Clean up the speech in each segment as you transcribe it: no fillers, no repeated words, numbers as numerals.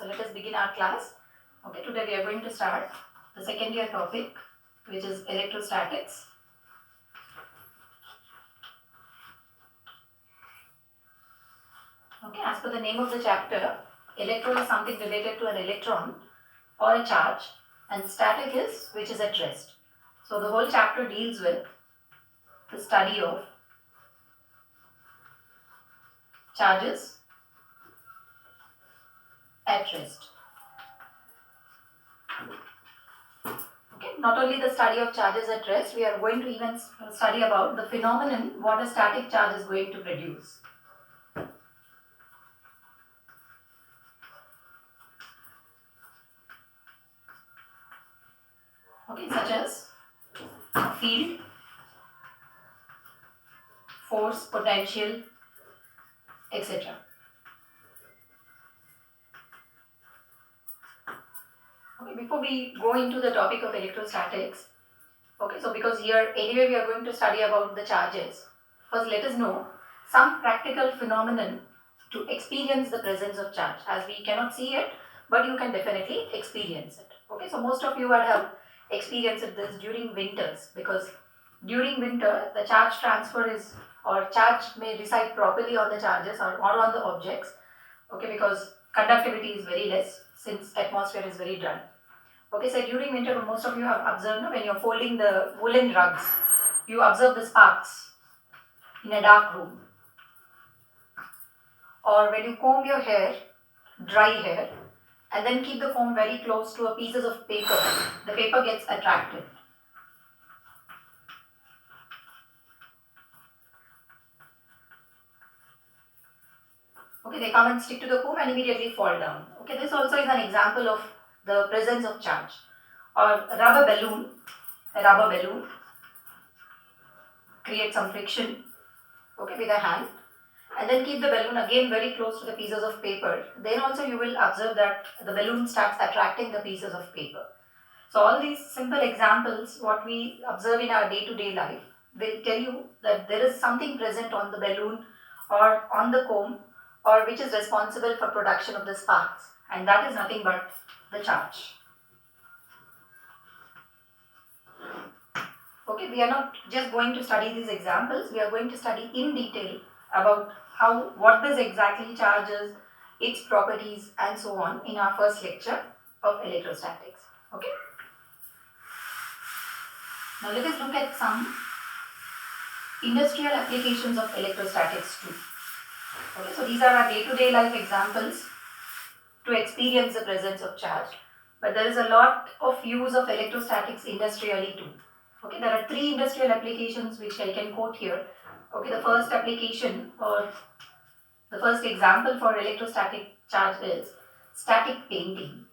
So let us begin our class. Okay, today we are going to start the second year topic, which is electrostatics. Okay, as per the name of the chapter, electron is something related to an electron or a charge, and static is which is at rest. So the whole chapter deals with the study of charges at rest. Okay, not only the study of charges at rest, we are going to even study about the phenomenon what a static charge is going to produce. Okay, such as field, force, potential, etc. Okay, before we go into the topic of electrostatics, okay, so because here anyway we are going to study about the charges, first let us know some practical phenomenon to experience the presence of charge, as we cannot see it, but you can definitely experience it. Okay, so most of you would have experienced this during winters, because during winter the charge transfer is, or charge may reside properly on the charges or on the objects, okay, because conductivity is very less since atmosphere is very dry. Okay, so during winter most of you have observed, no, when you're folding the woolen rugs, you observe the sparks in a dark room, or when you comb your hair, dry hair, and then keep the comb very close to a pieces of paper, the paper gets attracted. Okay, they come and stick to the comb and immediately fall down. Okay, this also is an example of the presence of charge. Or a rubber balloon create some friction, okay, with a hand, and then keep the balloon again very close to the pieces of paper. Then also you will observe that the balloon starts attracting the pieces of paper. So all these simple examples, what we observe in our day-to-day life, will tell you that there is something present on the balloon or on the comb, or which is responsible for production of the sparks, and that is nothing but the charge. Okay, we are not just going to study these examples, we are going to study in detail about what this exactly charge is, its properties, and so on in our first lecture of electrostatics. Okay. Now let us look at some industrial applications of electrostatics too. Okay, so these are our day-to-day life examples to experience the presence of charge. But there is a lot of use of electrostatics industrially too. Okay, there are three industrial applications which I can quote here. Okay, the first application or the first example for electrostatic charge is static painting.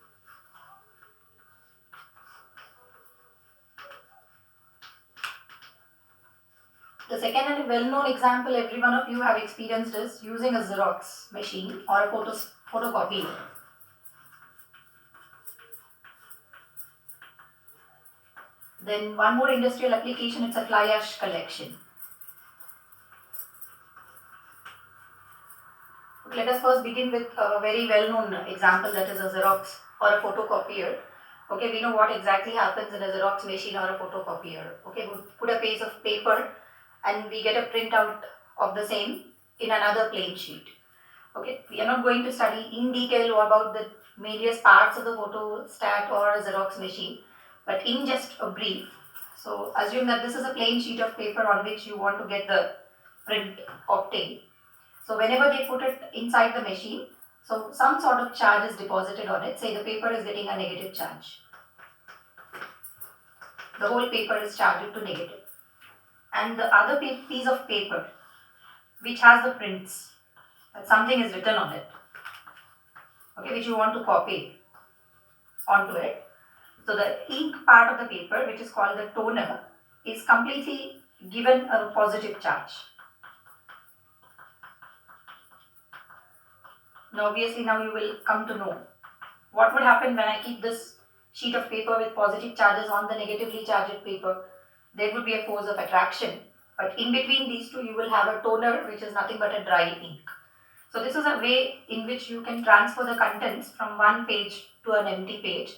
The second and well-known example every one of you have experienced is using a Xerox machine or a photocopy. Then one more industrial application, it's a fly ash collection. Let us first begin with a very well-known example, that is a Xerox or a photocopier. Okay, we know what exactly happens in a Xerox machine or a photocopier. Okay, we put a piece of paper and we get a printout of the same in another plain sheet. Okay, we are not going to study in detail about the various parts of the photostat or a Xerox machine, but in just a brief. So assume that this is a plain sheet of paper on which you want to get the print obtained. So whenever they put it inside the machine, so some sort of charge is deposited on it. Say the paper is getting a negative charge. The whole paper is charged to negative. And the other piece of paper which has the prints, that something is written on it, okay, which you want to copy onto it. So the ink part of the paper, which is called the toner, is completely given a positive charge. Now obviously now you will come to know what would happen when I keep this sheet of paper with positive charges on the negatively charged paper. There would be a force of attraction, but in between these two you will have a toner which is nothing but a dry ink. So this is a way in which you can transfer the contents from one page to an empty page.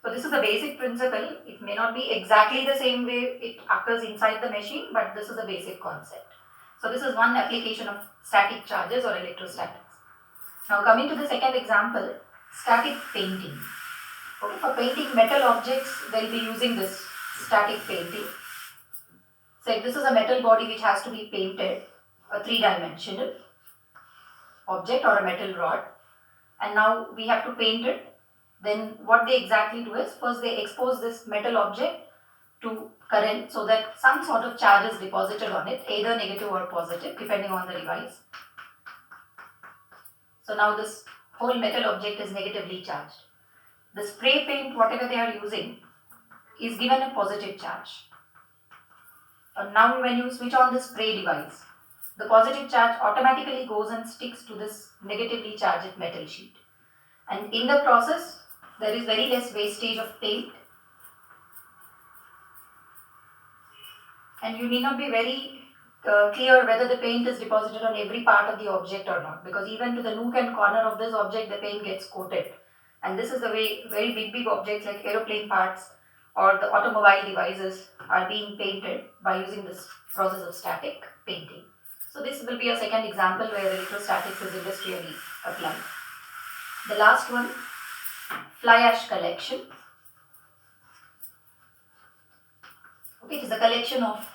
So this is the basic principle. It may not be exactly the same way it occurs inside the machine, but this is a basic concept. So this is one application of static charges or electrostatics. Now coming to the second example, static painting. Okay, for painting metal objects, they'll be using this static painting. So this is a metal body which has to be painted, a three-dimensional object or a metal rod, and now we have to paint it. Then what they exactly do is, first they expose this metal object to current so that some sort of charge is deposited on it, either negative or positive depending on the device. So now this whole metal object is negatively charged. The spray paint, whatever they are using, is given a positive charge. And now when you switch on the spray device, the positive charge automatically goes and sticks to this negatively charged metal sheet. And in the process, there is very less wastage of paint. And you need not be very clear whether the paint is deposited on every part of the object or not, because even to the nook and corner of this object, the paint gets coated. And this is the way very big objects like aeroplane parts or the automobile devices are being painted by using this process of static painting. So this will be a second example where electrostatics is industrially applied. The last one, fly ash collection. Okay, it is a collection of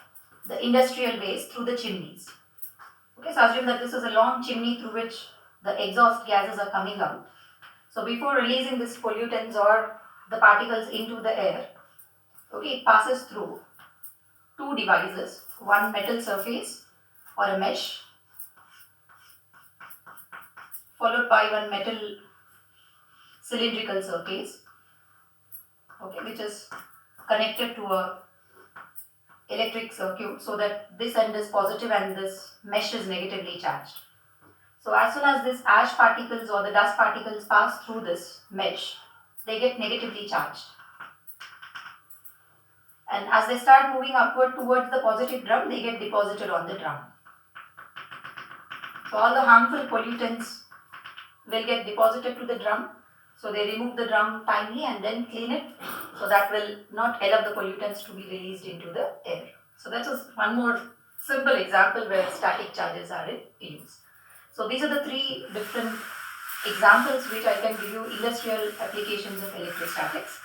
the industrial waste through the chimneys. Okay, so assume that this is a long chimney through which the exhaust gases are coming out. So before releasing these pollutants or the particles into the air, okay, it passes through two devices, one metal surface or a mesh, followed by one metal cylindrical surface, okay, which is connected to a electric circuit so that this end is positive and this mesh is negatively charged. So as soon as this ash particles or the dust particles pass through this mesh, they get negatively charged. And as they start moving upward towards the positive drum, they get deposited on the drum. So all the harmful pollutants will get deposited to the drum. So they remove the drum timely and then clean it. So that will not allow the pollutants to be released into the air. So that is one more simple example where static charges are in use. So these are the three different examples which I can give you industrial applications of electrostatics.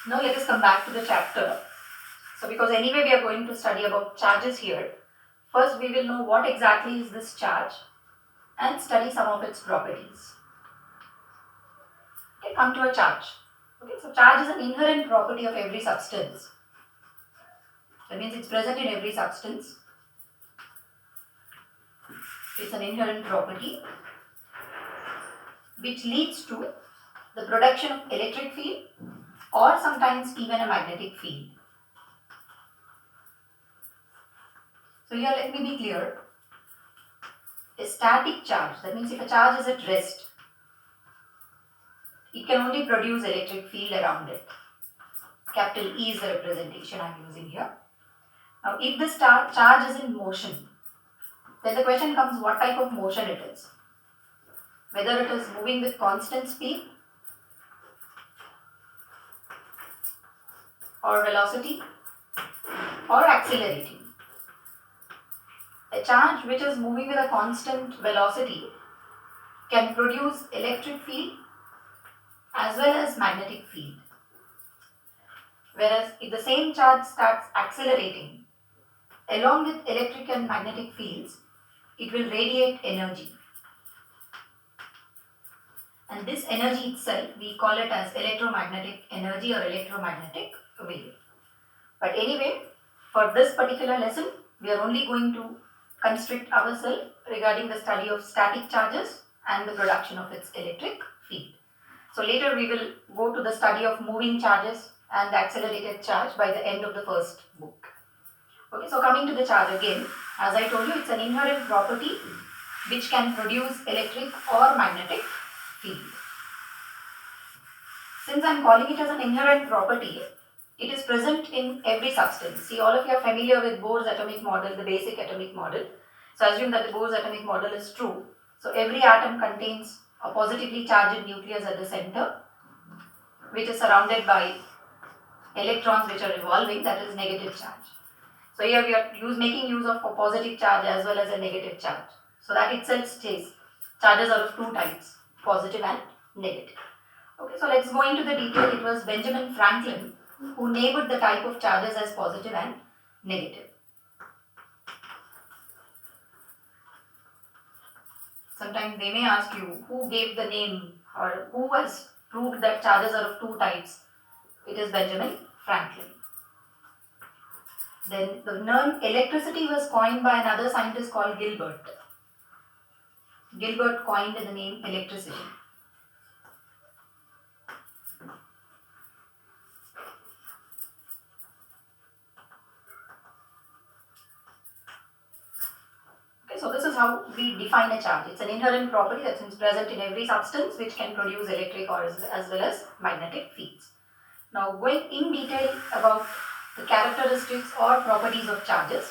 Now let us come back to the chapter. So because anyway we are going to study about charges here, first we will know what exactly is this charge and study some of its properties. Okay, come to a charge. Okay, so charge is an inherent property of every substance. That means it's present in every substance. It's an inherent property which leads to the production of electric field or sometimes even a magnetic field. So here let me be clear. A static charge, that means if a charge is at rest, it can only produce electric field around it. Capital E is the representation I am using here. Now if the charge is in motion, then the question comes what type of motion it is. Whether it is moving with constant speed or velocity or accelerating. A charge which is moving with a constant velocity can produce electric field as well as magnetic field. Whereas if the same charge starts accelerating, along with electric and magnetic fields, it will radiate energy. And this energy itself, we call it as electromagnetic energy or electromagnetic wave. But anyway, for this particular lesson, we are only going to constrict ourselves regarding the study of static charges and the production of its electric field. So later we will go to the study of moving charges and the accelerated charge by the end of the first book. Okay, so coming to the charge again, as I told you, it's an inherent property which can produce electric or magnetic field. Since I am calling it as an inherent property, it is present in every substance. See, all of you are familiar with Bohr's atomic model, the basic atomic model. So assume that the Bohr's atomic model is true. So every atom contains a positively charged nucleus at the center, which is surrounded by electrons which are revolving, that is negative charge. So here we are making use of a positive charge as well as a negative charge. So that itself says charges are of two types, positive and negative. Okay, so let's go into the detail. It was Benjamin Franklin who named the type of charges as positive and negative. Sometimes they may ask you who gave the name or who has proved that charges are of two types. It is Benjamin Franklin. Then the term electricity was coined by another scientist called Gilbert. Gilbert coined the name electricity. Okay, so this is how we define a charge. It's an inherent property that is present in every substance which can produce electric or as well as magnetic fields. Now going in detail about the characteristics or properties of charges.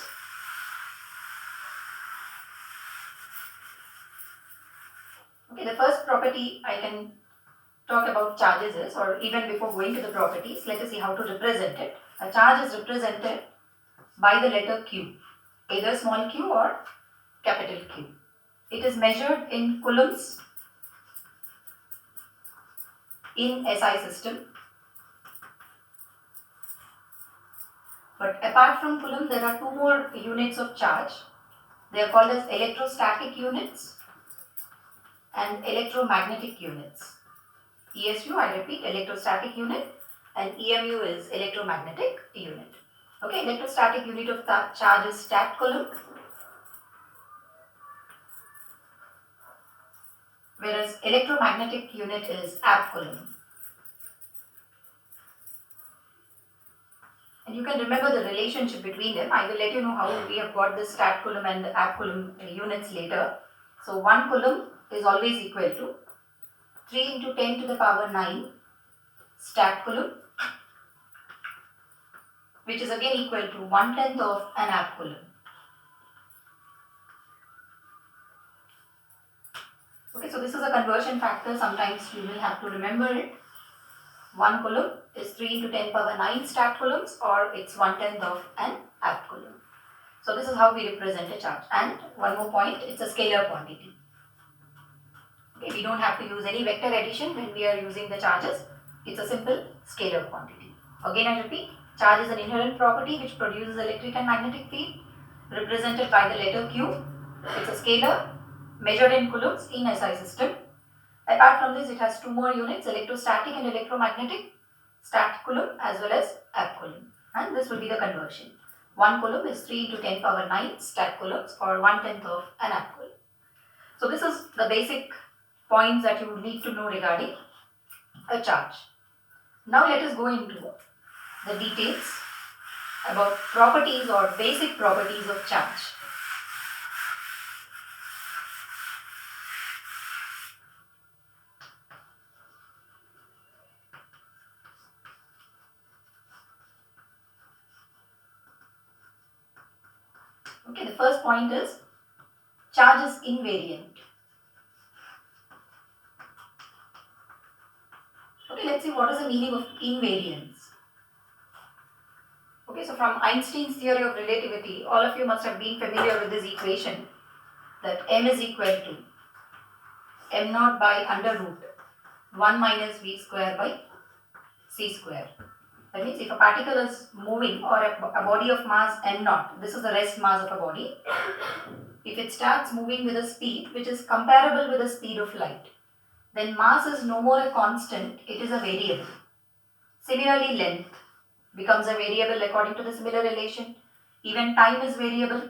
Okay, the first property I can talk about charges is, or even before going to the properties, let us see how to represent it. A charge is represented by the letter Q, either small q or capital Q. It is measured in coulombs in SI system. But apart from coulomb, there are two more units of charge. They are called as electrostatic units and electromagnetic units. ESU, I repeat, electrostatic unit, and EMU is electromagnetic unit. Okay, electrostatic unit of charge is stat coulomb, whereas electromagnetic unit is amp coulomb. And you can remember the relationship between them. I will let you know how we have got the stat coulomb and the amp coulomb units later. So 1 coulomb is always equal to 3 into 10 to the power 9 stat coulomb, which is again equal to 1/10 of an amp coulomb. Okay, so this is a conversion factor. Sometimes you will have to remember it. 1 coulomb is 3 into 10 power 9 stat coulombs, or it's 1/10 of an amp coulomb. So this is how we represent a charge. And one more point, it's a scalar quantity. Okay, we don't have to use any vector addition when we are using the charges. It's a simple scalar quantity. Again I repeat, charge is an inherent property which produces electric and magnetic field, represented by the letter Q. It's a scalar measured in coulombs in SI system. Apart from this, it has two more units, electrostatic and electromagnetic, stat coulomb as well as amp coulomb. And this will be the conversion. 1 coulomb is 3 into 10 power 9 stat coulombs, or 1/10 of an amp coulomb. So this is the basic points that you need to know regarding a charge. Now let us go into the details about properties or basic properties of charge. Okay, the first point is charge is invariant. Okay, let's see what is the meaning of invariance. Okay, so from Einstein's theory of relativity, all of you must have been familiar with this equation that m is equal to m naught by under root 1 minus v square by c square. That means if a particle is moving, or a body of mass m naught, this is the rest mass of a body, if it starts moving with a speed which is comparable with the speed of light, then mass is no more a constant, it is a variable. Similarly, length becomes a variable according to the similar relation. Even time is variable.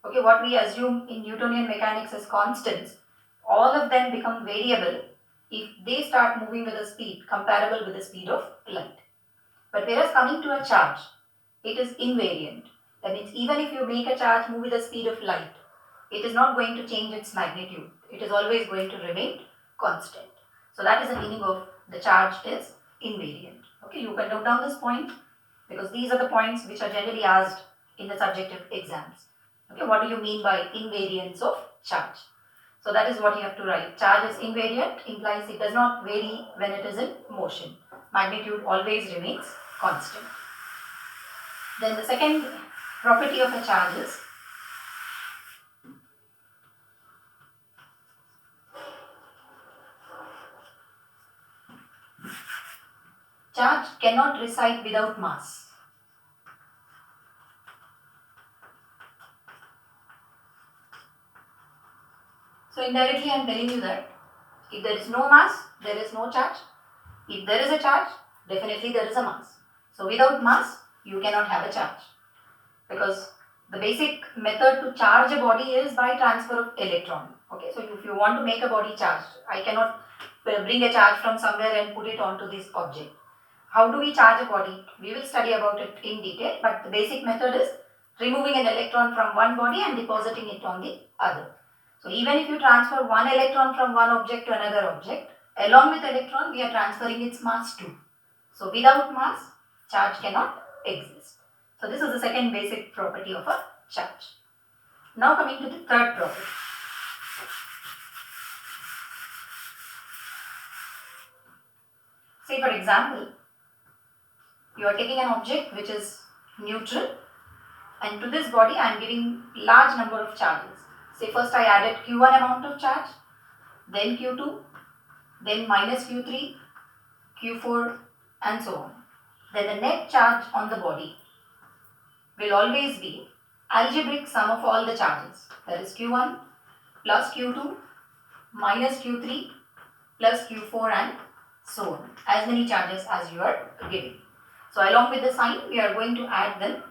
Okay, what we assume in Newtonian mechanics as constants, all of them become variable if they start moving with a speed comparable with the speed of light. But whereas coming to a charge, it is invariant. That means even if you make a charge move with the speed of light, it is not going to change its magnitude. It is always going to remain constant. So that is the meaning of the charge is invariant. Okay, you can note down this point because these are the points which are generally asked in the subjective exams. Okay, what do you mean by invariance of charge? So that is what you have to write. Charge is invariant, implies it does not vary when it is in motion. Magnitude always remains constant. Then the second property of a charge is charge cannot reside without mass. So indirectly I am telling you that if there is no mass, there is no charge. If there is a charge, definitely there is a mass. So without mass, you cannot have a charge. Because the basic method to charge a body is by transfer of electron. Okay, so if you want to make a body charged, I cannot bring a charge from somewhere and put it onto this object. How do we charge a body? We will study about it in detail, but the basic method is removing an electron from one body and depositing it on the other. So even if you transfer one electron from one object to another object, along with electron we are transferring its mass too. So without mass, charge cannot exist. So this is the second basic property of a charge. Now coming to the third property. Say for example, you are taking an object which is neutral, and to this body I am giving large number of charges. Say first I added Q1 amount of charge, then Q2, then minus Q3, Q4 and so on. Then the net charge on the body will always be algebraic sum of all the charges, that is Q1 plus Q2 minus Q3 plus Q4 and so on, as many charges as you are giving. So along with the sign we are going to add them.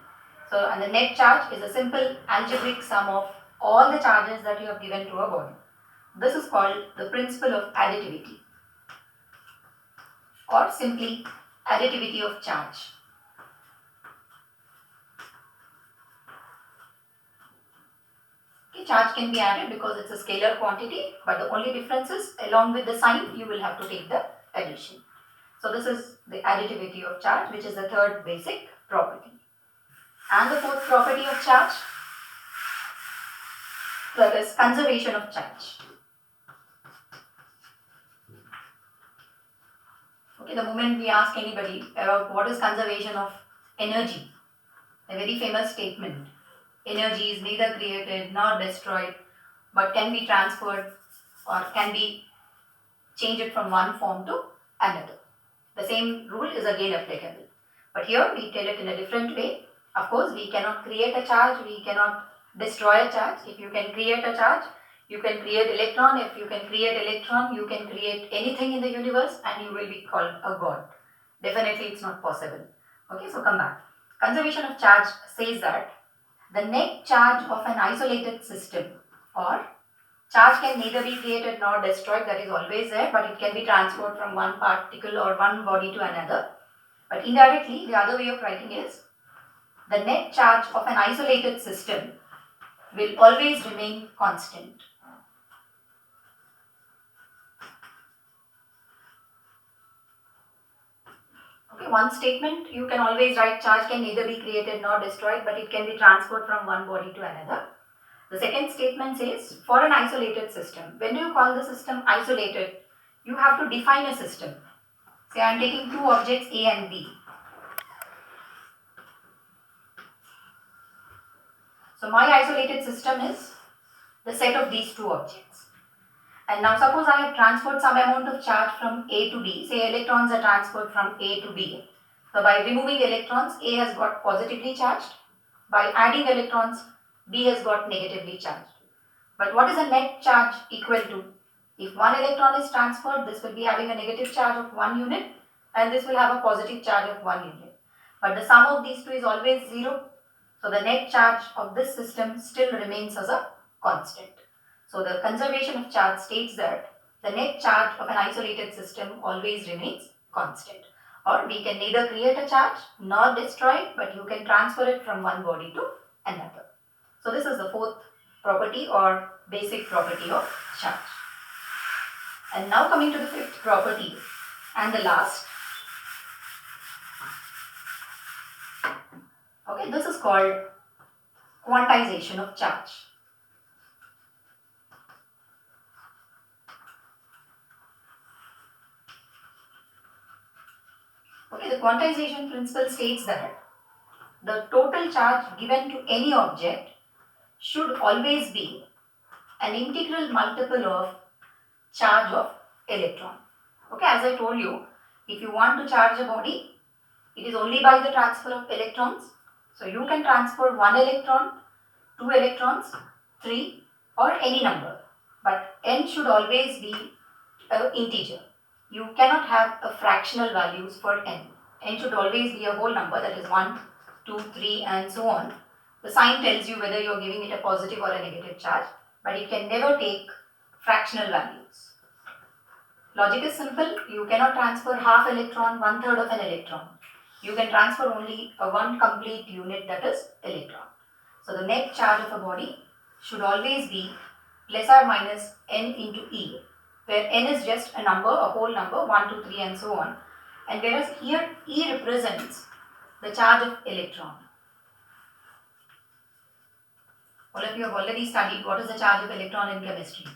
So and the net charge is a simple algebraic sum of all the charges that you have given to a body. This is called the principle of additivity, or simply additivity of charge. Okay, charge can be added because it's a scalar quantity, but the only difference is along with the sign you will have to take the addition. So this is the additivity of charge, which is the third basic property. And the fourth property of charge, that is conservation of charge. Okay, the moment we ask anybody about what is conservation of energy, a very famous statement, energy is neither created nor destroyed, but can be transferred or can be changed from one form to another. The same rule is again applicable. But here we tell it in a different way. Of course, we cannot create a charge, we cannot destroy a charge. If you can create a charge, you can create electron. If you can create electron, you can create anything in the universe and you will be called a god. Definitely it's not possible. Okay, so come back. Conservation of charge says that the net charge of an isolated system, or charge can neither be created nor destroyed, that is always there, but it can be transferred from one particle or one body to another. But indirectly, the other way of writing is the net charge of an isolated system will always remain constant. Okay, one statement you can always write charge can neither be created nor destroyed, but it can be transferred from one body to another. The second statement says for an isolated system. When do you call the system isolated? You have to define a system. Say I am taking two objects A and B. So my isolated system is the set of these two objects. And now suppose I have transferred some amount of charge from A to B. Say electrons are transferred from A to B. So by removing electrons, A has got positively charged. By adding electrons, B has got negatively charged. But what is a net charge equal to? If one electron is transferred, this will be having a negative charge of 1 unit and this will have a positive charge of 1 unit. But the sum of these two is always 0. So the net charge of this system still remains as a constant. So the conservation of charge states that the net charge of an isolated system always remains constant. Or we can neither create a charge nor destroy it, but you can transfer it from one body to another. So this is the fourth property or basic property of charge. And now coming to the fifth property and the last. Okay, this is called quantization of charge. Okay, the quantization principle states that the total charge given to any object should always be an integral multiple of charge of electron. Okay, as I told you, if you want to charge a body, it is only by the transfer of electrons. So you can transfer 1 electron, 2 electrons, 3 or any number. But n should always be an integer. You cannot have a fractional values for n. N should always be a whole number, that is 1, 2, 3 and so on. The sign tells you whether you are giving it a positive or a negative charge, but it can never take fractional values. Logic is simple. You cannot transfer half electron, 1/3 of an electron. You can transfer only a one complete unit, that is electron. So the net charge of a body should always be plus or minus n into E, where n is just a number, a whole number, 1, 2, 3 and so on. And whereas here E represents the charge of electron. All of you have already studied what is the charge of electron in chemistry.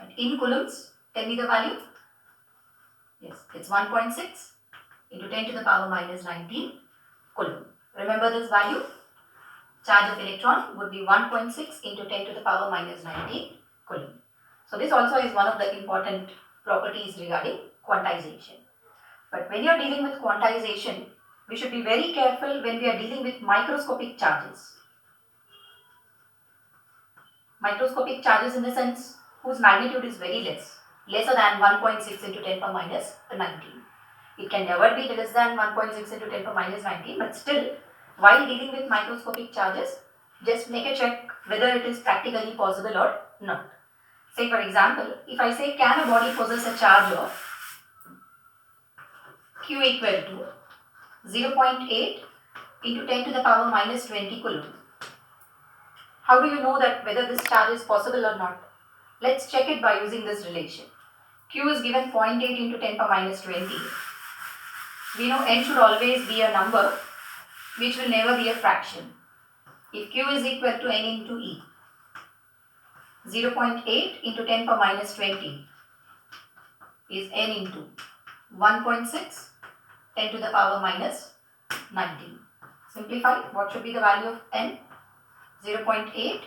And in coulombs, tell me the value. Yes, it's 1.6 into 10 to the power minus 19 coulomb. Remember this value? Charge of electron would be 1.6 into 10 to the power minus 19 coulomb. So this also is one of the important properties regarding quantization. But when you are dealing with quantization, we should be very careful when we are dealing with microscopic charges. Microscopic charges in the sense whose magnitude is very less, lesser than 1.6 into 10 power minus 19. It can never be less than 1.6 into 10 power minus 19, but still, while dealing with microscopic charges, just make a check whether it is practically possible or not. Say for example, if I say can a body possess a charge of Q equal to 0.8 into 10 to the power minus 20 coulomb. How do you know that whether this charge is possible or not? Let's check it by using this relation. Q is given 0.8 into 10 power minus 20. We know n should always be a number which will never be a fraction. If Q is equal to n into E, 0.8 into 10 power minus 20 is n into 1.6 10 to the power minus 19. Simplify, what should be the value of n? 0.8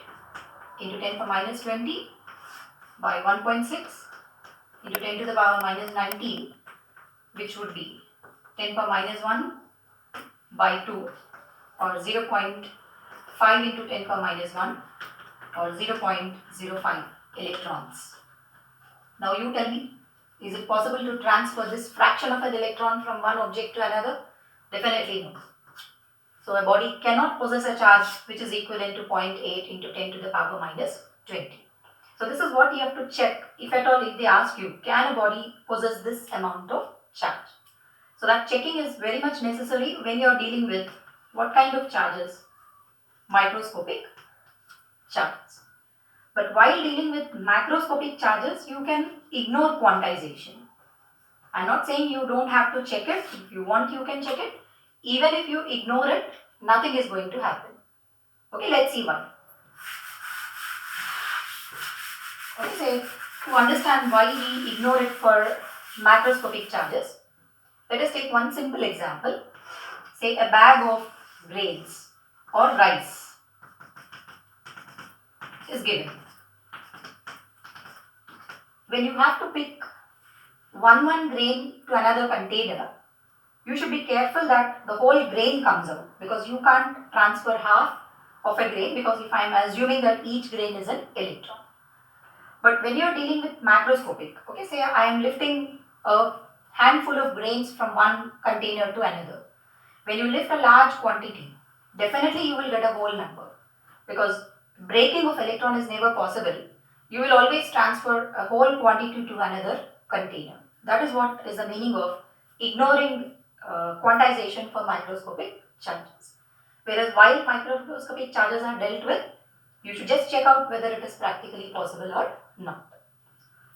into 10 power minus 20 by 1.6 into 10 to the power minus 19, which would be 10 power minus 1 by 2, or 0.5 into 10 power minus 1, or 0.05 electrons. Now you tell me, is it possible to transfer this fraction of an electron from one object to another? Definitely no. So a body cannot possess a charge which is equivalent to 0.8 into 10 to the power minus 20. So this is what you have to check, if at all, if they ask you, can a body possess this amount of charge? So that checking is very much necessary when you are dealing with what kind of charges? Microscopic charges. But while dealing with macroscopic charges, you can ignore quantization. I am not saying you don't have to check it. If you want, you can check it. Even if you ignore it, nothing is going to happen. Okay, let's see why. Okay, so to understand why we ignore it for macroscopic charges, let us take one simple example. Say a bag of grains or rice is given. When you have to pick one grain to another container, you should be careful that the whole grain comes out, because you can't transfer half of a grain, because if I am assuming that each grain is an electron. But when you are dealing with macroscopic, okay, say I am lifting a handful of grains from one container to another. When you lift a large quantity, definitely you will get a whole number, because breaking of electron is never possible. You will always transfer a whole quantity to another container. That is what is the meaning of ignoring quantization for microscopic charges. Whereas while microscopic charges are dealt with, you should just check out whether it is practically possible or not.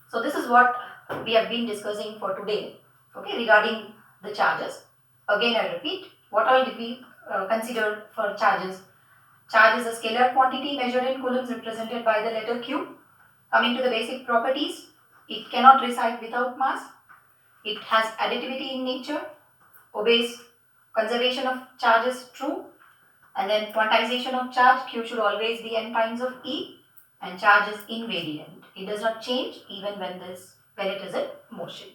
So this is what we have been discussing for today, okay, regarding the charges. Again I repeat, what all did we consider for charges? Charge is a scalar quantity measured in coulombs represented by the letter Q. Coming to the basic properties, it cannot reside without mass. It has additivity in nature, obeys conservation of charge is true, and then quantization of charge, Q should always be n times of E, and charge is invariant. It does not change even when it is in motion.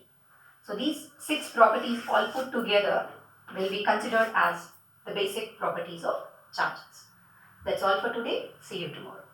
So these 6 properties all put together will be considered as the basic properties of charges. That's all for today. See you tomorrow.